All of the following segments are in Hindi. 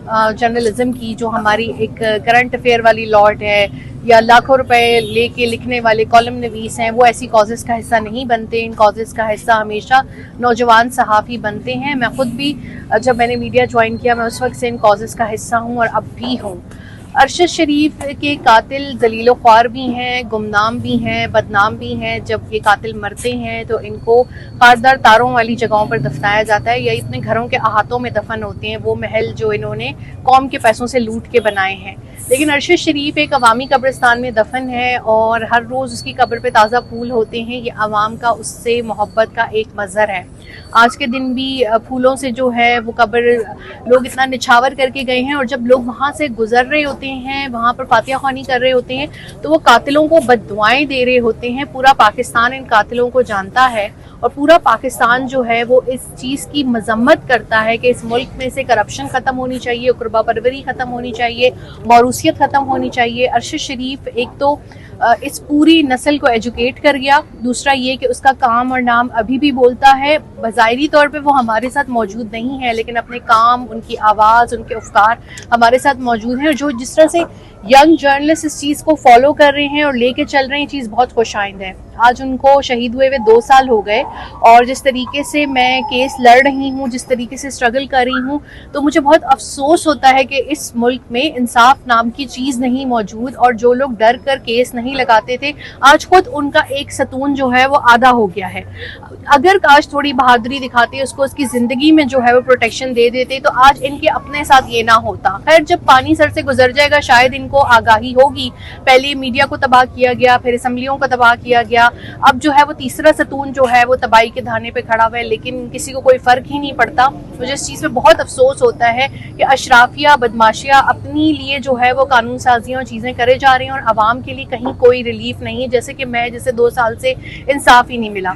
जर्नलिज्म की, जो हमारी एक करंट अफेयर वाली लॉट है या लाखों रुपए लेके लिखने वाले कॉलम नवीस हैं, वो ऐसी कॉजेज़ का हिस्सा नहीं बनते। इन कॉजेज़ का हिस्सा हमेशा नौजवान सहाफ़ी बनते हैं। मैं ख़ुद भी जब मैंने मीडिया ज्वाइन किया, मैं उस वक्त से इन कॉजेज़ का हिस्सा हूँ और अब भी हूँ। अरशद शरीफ के कातिल जलीलो ख्वार भी हैं, गुमनाम भी हैं, बदनाम भी हैं। जब ये कातिल मरते हैं तो इनको खारदार तारों वाली जगहों पर दफनाया जाता है या इतने घरों के अहातों में दफन होते हैं, वो महल जो इन्होंने कौम के पैसों से लूट के बनाए हैं। लेकिन अरशद शरीफ एक अवामी कब्रिस्तान में दफन है और हर रोज़ उसकी कब्र पे ताज़ा फूल होते हैं। ये आवाम का उससे मोहब्बत का एक मज़हर है। आज के दिन भी फूलों से जो है वो कब्र लोग इतना निछावर करके गए हैं, और जब लोग वहाँ से गुजर रहे होते हैं, वहाँ पर फातिहा ख्वानी कर रहे होते हैं, तो वो कातिलों को बद्दुआएं दे रहे होते हैं। पूरा पाकिस्तान इन कातिलों को जानता है और पूरा पाकिस्तान जो है वो इस चीज़ की मजम्मत करता है कि इस मुल्क में से करप्शन ख़त्म होनी चाहिए, कुर्बा परवरी ख़त्म होनी चाहिए, मौरूसियत ख़त्म होनी चाहिए। अरशद शरीफ एक तो इस पूरी नस्ल को एजुकेट कर गया, दूसरा ये कि उसका काम और नाम अभी भी बोलता है। बज़ाहिरी तौर पे वो हमारे साथ मौजूद नहीं है, लेकिन अपने काम, उनकी आवाज़, उनके अफकार हमारे साथ मौजूद हैं। और जो जिस तरह से यंग जर्नलिस्ट इस चीज़ को फॉलो कर रहे हैं और लेके चल रहे हैं, चीज़ बहुत खुशाइंद है। आज उनको शहीद हुए 2 साल हो गए, और जिस तरीके से मैं केस लड़ रही हूँ, जिस तरीके से स्ट्रगल कर रही हूँ, तो मुझे बहुत अफसोस होता है कि इस मुल्क में इंसाफ नाम की चीज़ नहीं मौजूद। और जो लोग डर कर केस नहीं लगाते थे, आज खुद उनका एक सतून जो है वो आधा हो गया है। अगर काश थोड़ी बहादुरी दिखाते, उसको उसकी ज़िंदगी में जो है वो प्रोटेक्शन दे देते, तो आज इनके अपने साथ ये ना होता। खैर, जब पानी सर से गुजर जाएगा शायद इनको आगाही होगी। पहले मीडिया को तबाह किया गया, फिर असम्बलियों को तबाह किया गया, अब जो है वो तीसरा सतून जो है वो तबाही के धाने पे खड़ा हुआ है, लेकिन किसी को कोई फ़र्क ही नहीं पड़ता। मुझे इस चीज़ पे बहुत अफसोस होता है कि अशराफिया, बदमाशिया अपनी लिए जो है वो कानून साजियाँ और चीज़ें करे जा रही हैं, और आवाम के लिए कहीं कोई रिलीफ नहीं है। जैसे कि मैं, जैसे 2 साल से इंसाफ ही नहीं मिला।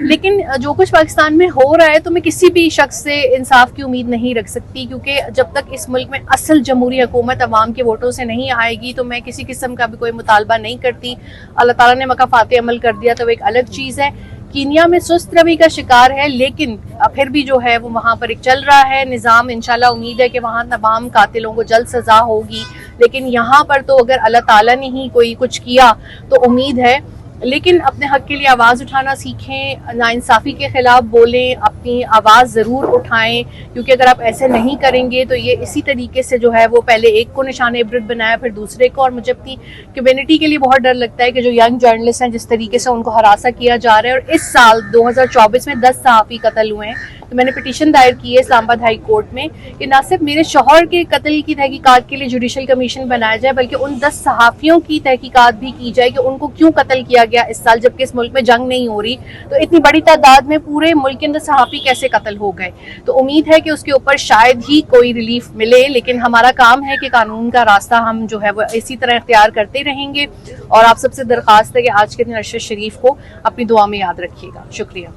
लेकिन जो कुछ पाकिस्तान में हो रहा है, तो मैं किसी भी शख्स से इंसाफ की उम्मीद नहीं रख सकती, क्योंकि जब तक इस मुल्क में असल जमहूरी हुकूमत अवाम के वोटों से नहीं आएगी, तो मैं किसी किस्म का भी कोई मुतालबा नहीं करती। अल्लाह ताला ने मकाफाते अमल कर दिया तो एक अलग चीज़ है। कीनिया में सुस्त रवि का शिकार है, लेकिन फिर भी जो है वो वहाँ पर एक चल रहा है निज़ाम। इंशाल्लाह उम्मीद है कि वहाँ तमाम कातिलों को जल्द सज़ा होगी। लेकिन यहाँ पर तो अगर अल्लाह ताला ने ही कोई कुछ किया तो उम्मीद है। लेकिन अपने हक के लिए आवाज़ उठाना सीखें, नाइंसाफ़ी के ख़िलाफ़ बोलें, अपनी आवाज़ ज़रूर उठाएं, क्योंकि अगर आप ऐसे नहीं करेंगे तो ये इसी तरीके से जो है वो पहले एक को निशाने इबरत बनाया, फिर दूसरे को। और मुझे अपनी कम्युनिटी के लिए बहुत डर लगता है कि जो यंग जर्नलिस्ट हैं, जिस तरीके से उनको हरासा किया जा रहा है। और इस साल 2024 में 10 सहाफ़ी कत्ल हुए हैं, तो मैंने पिटीशन दायर की है इस्लामाबाद हाई कोर्ट में कि ना सिर्फ मेरे शौहर के कत्ल की तहकीकात के लिए जुडिशल कमीशन बनाया जाए, बल्कि उन 10 सहाफ़ियों की तहकीकात भी की जाए कि उनको क्यों कत्ल किया गया इस साल, जबकि इस मुल्क में जंग नहीं हो रही। तो इतनी बड़ी तादाद में पूरे मुल्क के अंदर सहाफ़ी कैसे कत्ल हो गए? तो उम्मीद है कि उसके ऊपर शायद ही कोई रिलीफ मिले, लेकिन हमारा काम है कि कानून का रास्ता हम जो है वो इसी तरह इख्तियार करते रहेंगे। और आप सबसे दरख्वास्त है कि आज के दिन अरशद शरीफ को अपनी दुआ में याद रखिएगा। शुक्रिया।